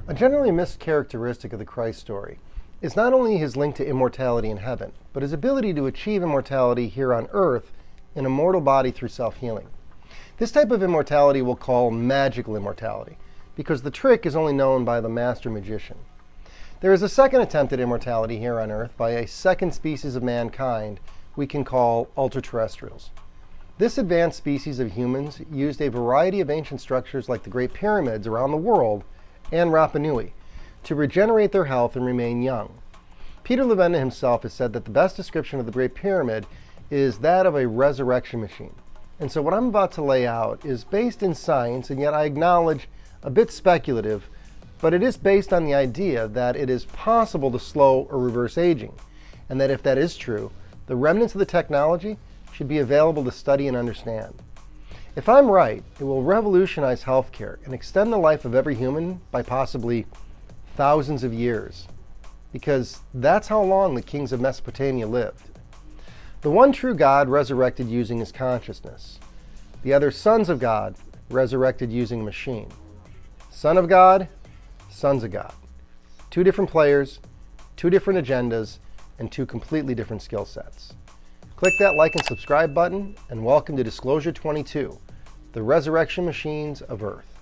A generally missed characteristic of the Christ story is not only his link to immortality in heaven, but his ability to achieve immortality here on earth in a mortal body through self-healing. This type of immortality we'll call magical immortality, because the trick is only known by the master magician. There is a second attempt at immortality here on earth by a second species of mankind we can call ultra-terrestrials. This advanced species of humans used a variety of ancient structures like the Great Pyramids around the world and Rapa Nui to regenerate their health and remain young. Peter Levenda himself has said that the best description of the Great Pyramid is that of a resurrection machine. And so what I'm about to lay out is based in science, and yet I acknowledge a bit speculative, but it is based on the idea that it is possible to slow or reverse aging, and that if that is true, the remnants of the technology should be available to study and understand. If I'm right, it will revolutionize healthcare and extend the life of every human by possibly thousands of years, because that's how long the kings of Mesopotamia lived. The one true God resurrected using his consciousness. The other sons of God resurrected using a machine. Son of God, sons of God. Two different players, two different agendas, and two completely different skill sets. Click that like and subscribe button, and welcome to Disclosure 22, the resurrection machines of Earth.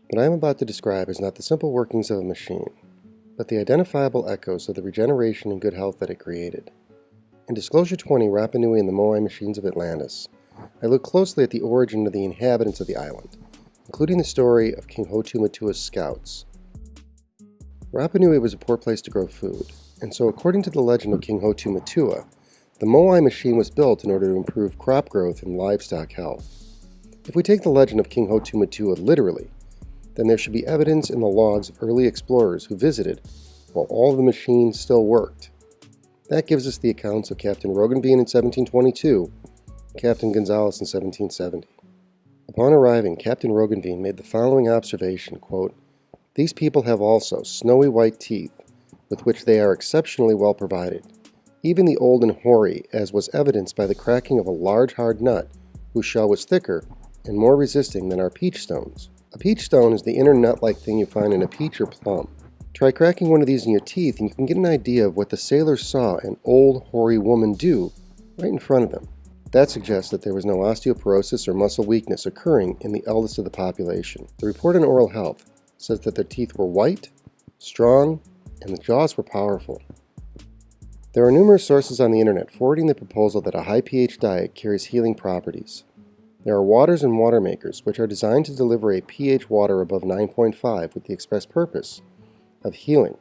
What I am about to describe is not the simple workings of a machine, but the identifiable echoes of the regeneration and good health that it created. In Disclosure 20, Rapa Nui and the Moai machines of Atlantis, I look closely at the origin of the inhabitants of the island, including the story of King Hotu-Matua's scouts. Rapa Nui was a poor place to grow food, and so according to the legend of King Hotu-Matua, the Moai machine was built in order to improve crop growth and livestock health. If we take the legend of King Hotu-Matua literally, then there should be evidence in the logs of early explorers who visited while all of the machines still worked. That gives us the accounts of Captain Roganveen in 1722 and Captain Gonzalez in 1770. Upon arriving, Captain Roganveen made the following observation, quote, "These people have also snowy white teeth, with which they are exceptionally well provided, even the old and hoary, as was evidenced by the cracking of a large hard nut, whose shell was thicker and more resisting than our peach stones." A peach stone is the inner nut-like thing you find in a peach or plum. Try cracking one of these in your teeth and you can get an idea of what the sailors saw an old, hoary woman do right in front of them. That suggests that there was no osteoporosis or muscle weakness occurring in the eldest of the population. The report on oral health says that their teeth were white, strong, and the jaws were powerful. There are numerous sources on the internet forwarding the proposal that a high pH diet carries healing properties. There are waters and water makers which are designed to deliver a pH water above 9.5 with the express purpose of healing.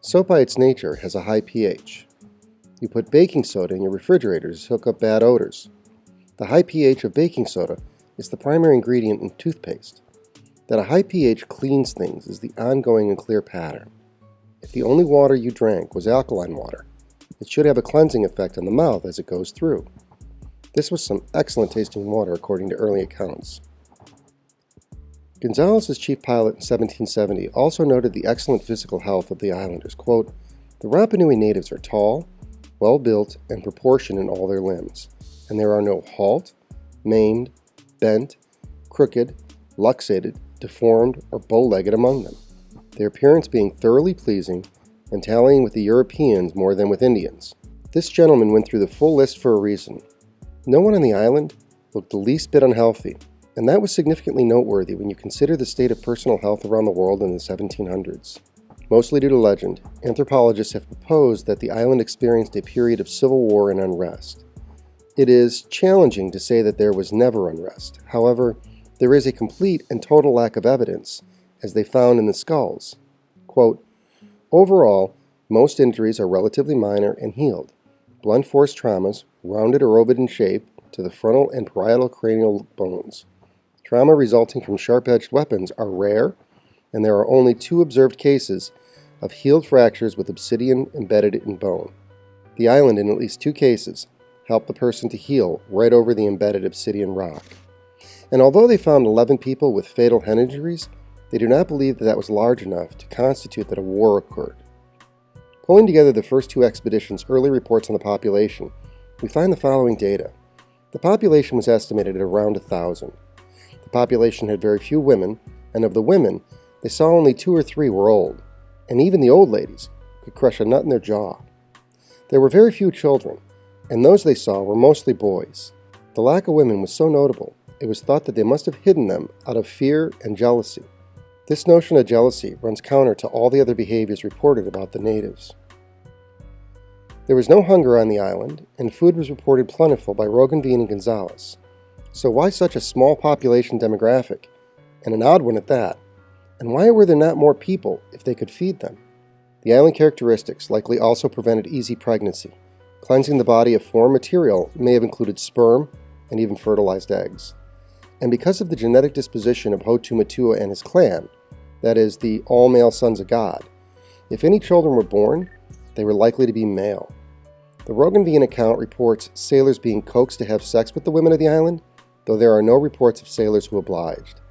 Soap by its nature has a high pH. You put baking soda in your refrigerator to soak up bad odors. The high pH of baking soda is the primary ingredient in toothpaste. That a high pH cleans things is the ongoing and clear pattern. If the only water you drank was alkaline water, it should have a cleansing effect on the mouth as it goes through. This was some excellent tasting water according to early accounts. Gonzalez's chief pilot in 1770 also noted the excellent physical health of the islanders. Quote, "The Rapa Nui natives are tall, well-built, and proportioned in all their limbs, and there are no halt, maimed, bent, crooked, luxated, deformed, or bow-legged among them, their appearance being thoroughly pleasing and tallying with the Europeans more than with Indians." This gentleman went through the full list for a reason. No one on the island looked the least bit unhealthy, and that was significantly noteworthy when you consider the state of personal health around the world in the 1700s. Mostly due to legend, anthropologists have proposed that the island experienced a period of civil war and unrest. It is challenging to say that there was never unrest. However, there is a complete and total lack of evidence, as they found in the skulls. Quote, "Overall, most injuries are relatively minor and healed. Blunt force traumas, rounded or oval in shape, to the frontal and parietal cranial bones. Trauma resulting from sharp-edged weapons are rare, and there are only 2 observed cases of healed fractures with obsidian embedded in bone. The island, in at least 2 cases, helped the person to heal right over the embedded obsidian rock. And although they found 11 people with fatal head injuries, they do not believe that was large enough to constitute that a war occurred. Pulling together the first 2 expeditions' early reports on the population, we find the following data. The population was estimated at around 1,000. The population had very few women, and of the women, they saw only 2 or 3 were old, and even the old ladies could crush a nut in their jaw. There were very few children, and those they saw were mostly boys. The lack of women was so notable, it was thought that they must have hidden them out of fear and jealousy. This notion of jealousy runs counter to all the other behaviors reported about the natives. There was no hunger on the island, and food was reported plentiful by Roganveen and Gonzalez. So why such a small population demographic, and an odd one at that? And why were there not more people if they could feed them? The island characteristics likely also prevented easy pregnancy. Cleansing the body of foreign material may have included sperm and even fertilized eggs. And because of the genetic disposition of Hotu-Matua and his clan, that is, the all-male sons of God, if any children were born, they were likely to be male. The Roganveen account reports sailors being coaxed to have sex with the women of the island, though there are no reports of sailors who obliged.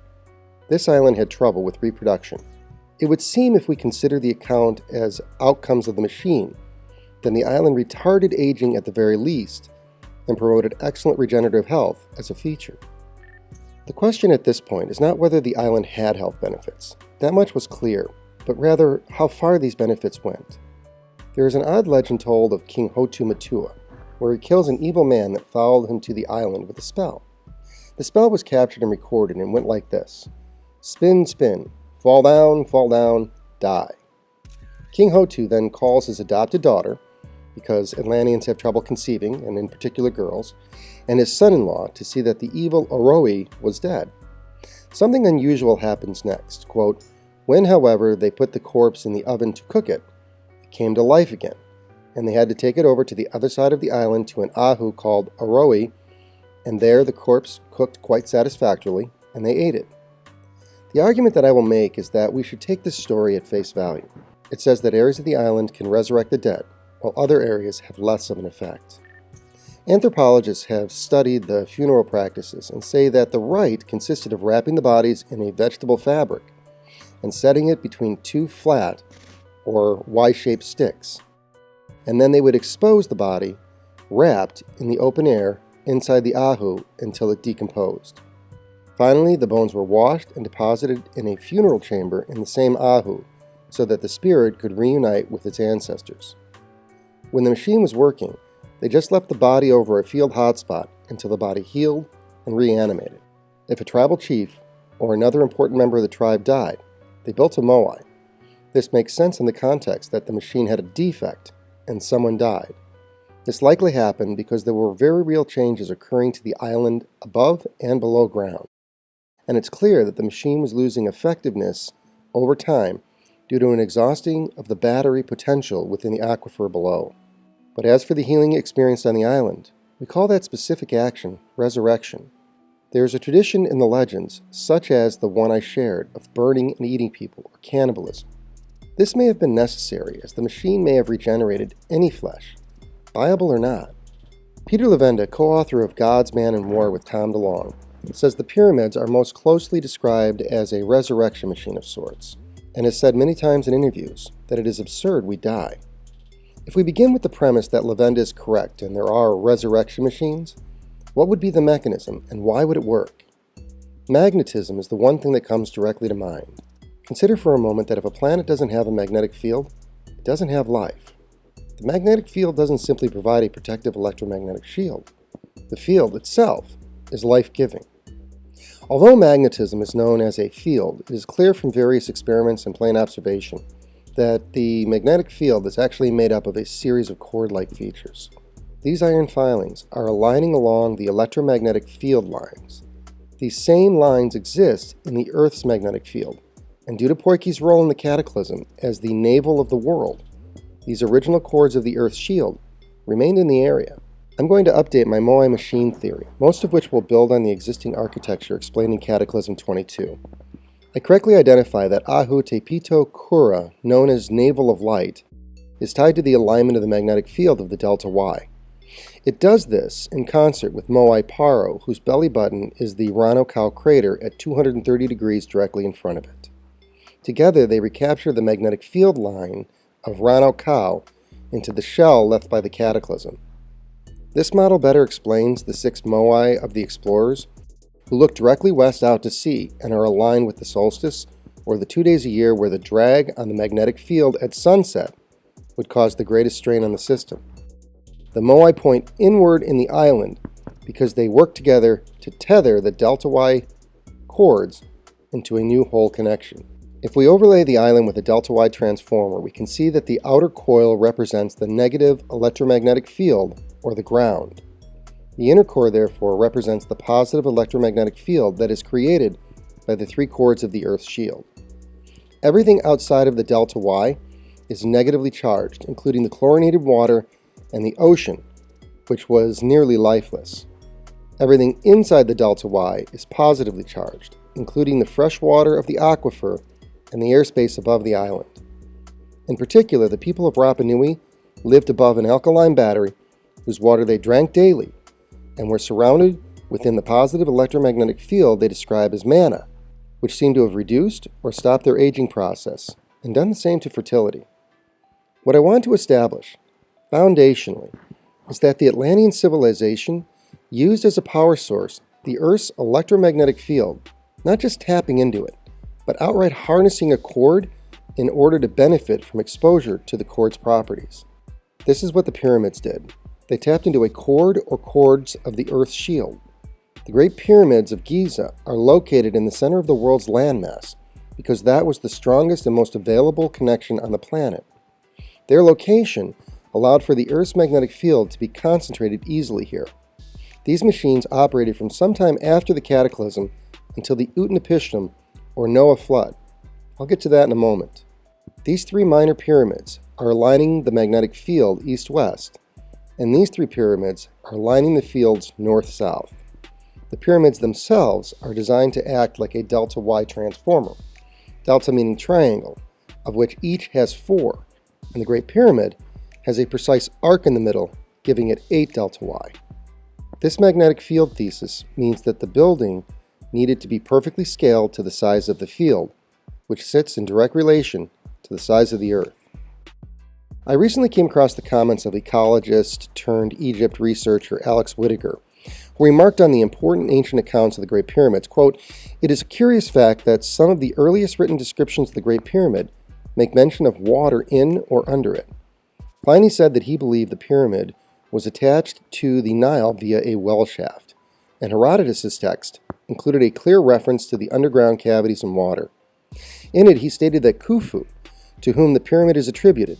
This island had trouble with reproduction. It would seem, if we consider the account as outcomes of the machine, then the island retarded aging at the very least and promoted excellent regenerative health as a feature. The question at this point is not whether the island had health benefits. That much was clear, but rather how far these benefits went. There is an odd legend told of King Hotu-Matua, where he kills an evil man that followed him to the island with a spell. The spell was captured and recorded and went like this: spin, spin, fall down, die. King Hotu then calls his adopted daughter, because Atlanteans have trouble conceiving, and in particular girls, and his son-in-law to see that the evil Oroi was dead. Something unusual happens next. Quote, when, however, they put the corpse in the oven to cook it, it came to life again, and they had to take it over to the other side of the island to an ahu called Oroi, and there the corpse cooked quite satisfactorily, and they ate it. The argument that I will make is that we should take this story at face value. It says that areas of the island can resurrect the dead, while other areas have less of an effect. Anthropologists have studied the funeral practices and say that the rite consisted of wrapping the bodies in a vegetable fabric and setting it between 2 flat or Y-shaped sticks. And then they would expose the body, wrapped in the open air inside the ahu until it decomposed. Finally, the bones were washed and deposited in a funeral chamber in the same ahu so that the spirit could reunite with its ancestors. When the machine was working, they just left the body over a field hotspot until the body healed and reanimated. If a tribal chief or another important member of the tribe died, they built a moai. This makes sense in the context that the machine had a defect and someone died. This likely happened because there were very real changes occurring to the island above and below ground. And it's clear that the machine was losing effectiveness over time due to an exhausting of the battery potential within the aquifer below. But as for the healing experienced on the island, we call that specific action resurrection. There is a tradition in the legends, such as the one I shared, of burning and eating people, or cannibalism. This may have been necessary, as the machine may have regenerated any flesh, viable or not. Peter Levenda, co-author of God's Man in War with Tom DeLonge, says the pyramids are most closely described as a resurrection machine of sorts, and has said many times in interviews that it is absurd we die. If we begin with the premise that Levenda is correct and there are resurrection machines, what would be the mechanism and why would it work? Magnetism is the one thing that comes directly to mind. Consider for a moment that if a planet doesn't have a magnetic field, it doesn't have life. The magnetic field doesn't simply provide a protective electromagnetic shield. The field itself is life-giving. Although magnetism is known as a field, it is clear from various experiments and plain observation that the magnetic field is actually made up of a series of cord-like features. These iron filings are aligning along the electromagnetic field lines. These same lines exist in the Earth's magnetic field, and due to Poiki's role in the cataclysm as the navel of the world, these original cords of the Earth's shield remained in the area. I'm going to update my moai machine theory, most of which will build on the existing architecture explained in Cataclysm 22. I correctly identify that Ahu Te Pito Kura, known as Navel of Light, is tied to the alignment of the magnetic field of the delta Y. It does this in concert with Moai Paro, whose belly button is the Rano Kau crater at 230 degrees directly in front of it. Together they recapture the magnetic field line of Rano Kau into the shell left by the cataclysm. This model better explains the 6 moai of the explorers, who look directly west out to sea and are aligned with the solstice, or the 2 days a year where the drag on the magnetic field at sunset would cause the greatest strain on the system. The Moai point inward in the island because they work together to tether the delta Y cords into a new whole connection. If we overlay the island with a delta Y transformer, we can see that the outer coil represents the negative electromagnetic field, or the ground. The inner core, therefore, represents the positive electromagnetic field that is created by the 3 cords of the Earth's shield. Everything outside of the delta Y is negatively charged, including the chlorinated water and the ocean, which was nearly lifeless. Everything inside the delta Y is positively charged, including the fresh water of the aquifer and the airspace above the island. In particular, the people of Rapa Nui lived above an alkaline battery whose water they drank daily and were surrounded within the positive electromagnetic field they describe as mana, which seemed to have reduced or stopped their aging process, and done the same to fertility. What I want to establish, foundationally, is that the Atlantean civilization used as a power source the Earth's electromagnetic field, not just tapping into it, but outright harnessing a cord in order to benefit from exposure to the cord's properties. This is what the pyramids did. They tapped into a cord or cords of the Earth's shield. The Great Pyramids of Giza are located in the center of the world's landmass because that was the strongest and most available connection on the planet. Their location allowed for the Earth's magnetic field to be concentrated easily here. These machines operated from sometime after the cataclysm until the Utnapishtim or Noah flood. I'll get to that in a moment. These 3 minor pyramids are aligning the magnetic field east-west, and these 3 pyramids are aligning the fields north-south. The pyramids themselves are designed to act like a delta Y transformer, delta meaning triangle, of which each has 4, and the Great Pyramid has a precise arc in the middle, giving it 8 delta Y. This magnetic field thesis means that the building needed to be perfectly scaled to the size of the field, which sits in direct relation to the size of the Earth. I recently came across the comments of ecologist turned Egypt researcher Alex Whittaker, who remarked on the important ancient accounts of the Great Pyramids, quote, "It is a curious fact that some of the earliest written descriptions of the Great Pyramid make mention of water in or under it." Pliny said that he believed the pyramid was attached to the Nile via a well shaft, and Herodotus' text included a clear reference to the underground cavities and water. In it, he stated that Khufu, to whom the pyramid is attributed,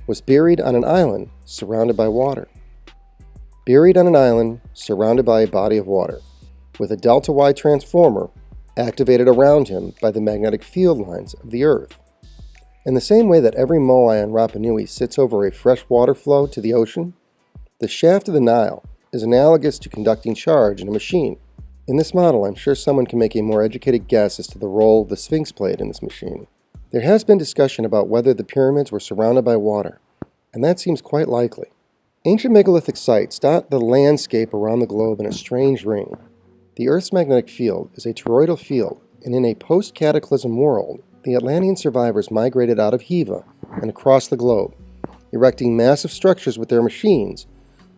was buried on an island surrounded by water. Buried on an island surrounded by a body of water, with a delta Y transformer activated around him by the magnetic field lines of the Earth. In the same way that every Moai on Rapa Nui sits over a fresh water flow to the ocean, the shaft of the Nile is analogous to conducting charge in a machine. In this model, I'm sure someone can make a more educated guess as to the role the Sphinx played in this machine. There has been discussion about whether the pyramids were surrounded by water, and that seems quite likely. Ancient megalithic sites dot the landscape around the globe in a strange ring. The Earth's magnetic field is a toroidal field, and in a post-cataclysm world, the Atlantean survivors migrated out of Hiva and across the globe, erecting massive structures with their machines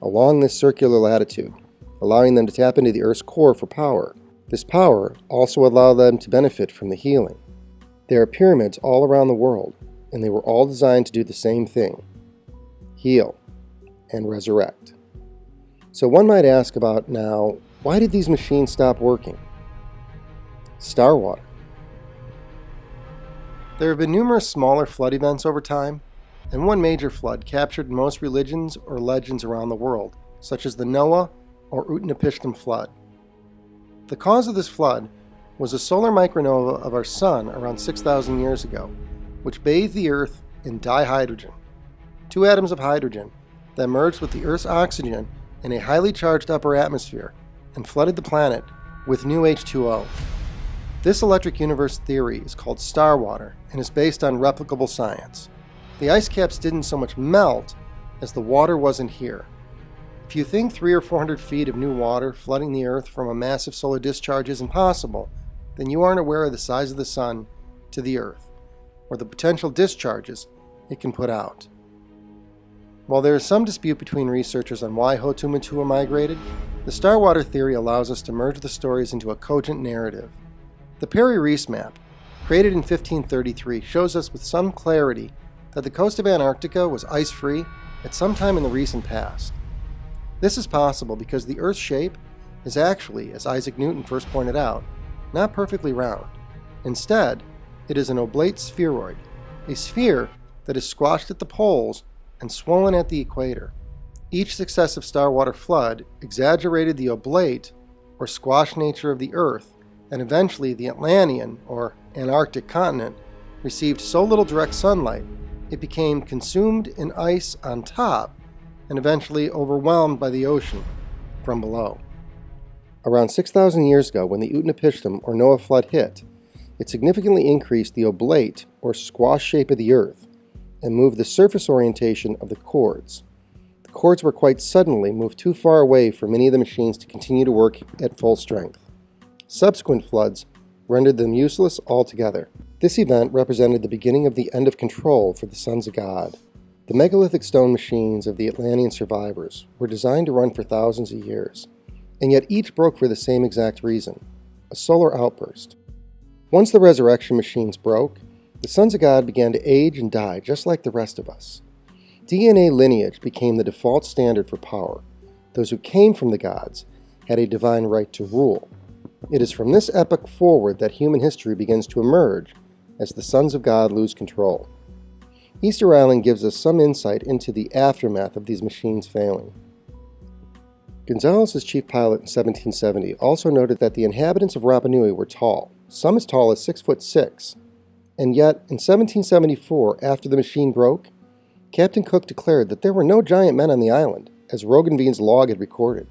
along this circular latitude, allowing them to tap into the Earth's core for power. This power also allowed them to benefit from the healing. There are pyramids all around the world, and they were all designed to do the same thing: heal and resurrect. So one might ask about now, why did these machines stop working? Star water. There have been numerous smaller flood events over time, and one major flood captured most religions or legends around the world, such as the Noah or Utnapishtim flood. The cause of this flood was a solar micronova of our Sun around 6,000 years ago, which bathed the Earth in dihydrogen, 2 atoms of hydrogen that merged with the Earth's oxygen in a highly charged upper atmosphere and flooded the planet with new H2O. This electric universe theory is called star water and is based on replicable science. The ice caps didn't so much melt as the water wasn't here. If you think 300 or 400 feet of new water flooding the Earth from a massive solar discharge isn't possible, then you aren't aware of the size of the Sun to the Earth, or the potential discharges it can put out. While there is some dispute between researchers on why Hotumatua migrated, the Starwater theory allows us to merge the stories into a cogent narrative. The Perry-Reese map, created in 1533, shows us with some clarity that the coast of Antarctica was ice-free at some time in the recent past. This is possible because the Earth's shape is actually, as Isaac Newton first pointed out, not perfectly round. Instead, it is an oblate spheroid, a sphere that is squashed at the poles and swollen at the equator. Each successive starwater flood exaggerated the oblate or squashed nature of the Earth, and eventually the Atlantean or Antarctic continent received so little direct sunlight it became consumed in ice on top and eventually overwhelmed by the ocean from below. Around 6,000 years ago, when the Utnapishtim or Noah flood hit, it significantly increased the oblate or squash shape of the Earth and moved the surface orientation of the chords. The chords were quite suddenly moved too far away for many of the machines to continue to work at full strength. Subsequent floods rendered them useless altogether. This event represented the beginning of the end of control for the sons of God. The megalithic stone machines of the Atlantean survivors were designed to run for thousands of years, and yet each broke for the same exact reason: a solar outburst. Once the resurrection machines broke, the sons of God began to age and die just like the rest of us. DNA lineage became the default standard for power. Those who came from the gods had a divine right to rule. It is from this epoch forward that human history begins to emerge as the sons of God lose control. Easter Island gives us some insight into the aftermath of these machines failing. Gonzalez's chief pilot in 1770 also noted that the inhabitants of Rapa Nui were tall, some as tall as 6'6", and yet in 1774, after the machine broke, Captain Cook declared that there were no giant men on the island, as Roggeveen's log had recorded.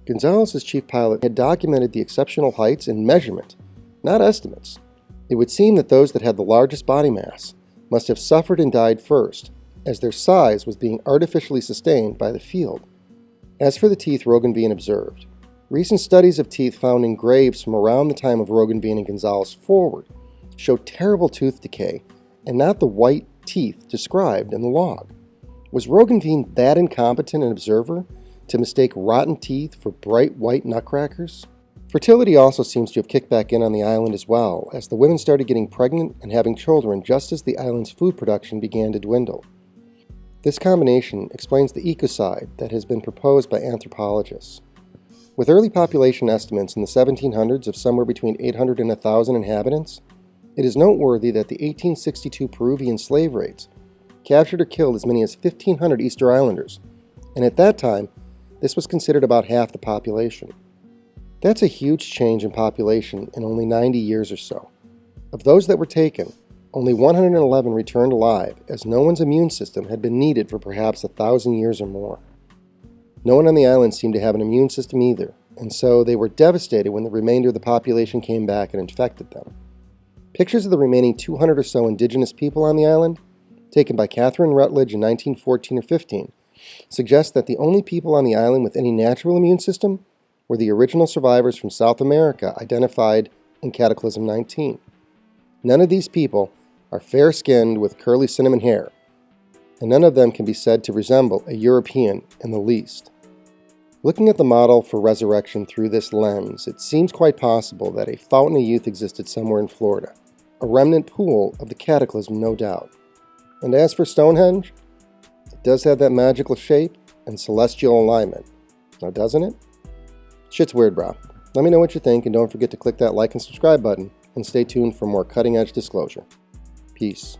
Gonzalez's chief pilot had documented the exceptional heights in measurement, not estimates. It would seem that those that had the largest body mass must have suffered and died first, as their size was being artificially sustained by the field. As for the teeth Roggeveen observed, recent studies of teeth found in graves from around the time of Roggeveen and Gonzalez forward show terrible tooth decay and not the white teeth described in the log. Was Roggeveen that incompetent an observer to mistake rotten teeth for bright white nutcrackers? Fertility also seems to have kicked back in on the island as well, as the women started getting pregnant and having children just as the island's food production began to dwindle. This combination explains the ecocide that has been proposed by anthropologists. With early population estimates in the 1700s of somewhere between 800 and 1,000 inhabitants, it is noteworthy that the 1862 Peruvian slave raids captured or killed as many as 1,500 Easter Islanders, and at that time, this was considered about half the population. That's a huge change in population in only 90 years or so. Of those that were taken, only 111 returned alive, as no one's immune system had been needed for perhaps 1,000 years or more. No one on the island seemed to have an immune system either, and so they were devastated when the remainder of the population came back and infected them. Pictures of the remaining 200 or so indigenous people on the island, taken by Catherine Rutledge in 1914 or 15, suggest that the only people on the island with any natural immune system were the original survivors from South America identified in Cataclysm 19. None of these people are fair-skinned with curly cinnamon hair, and none of them can be said to resemble a European in the least. Looking at the model for resurrection through this lens, it seems quite possible that a fountain of youth existed somewhere in Florida, a remnant pool of the Cataclysm, no doubt. And as for Stonehenge, it does have that magical shape and celestial alignment. Now doesn't it? Shit's weird, bro. Let me know what you think, and don't forget to click that like and subscribe button, and stay tuned for more cutting-edge disclosure. Peace.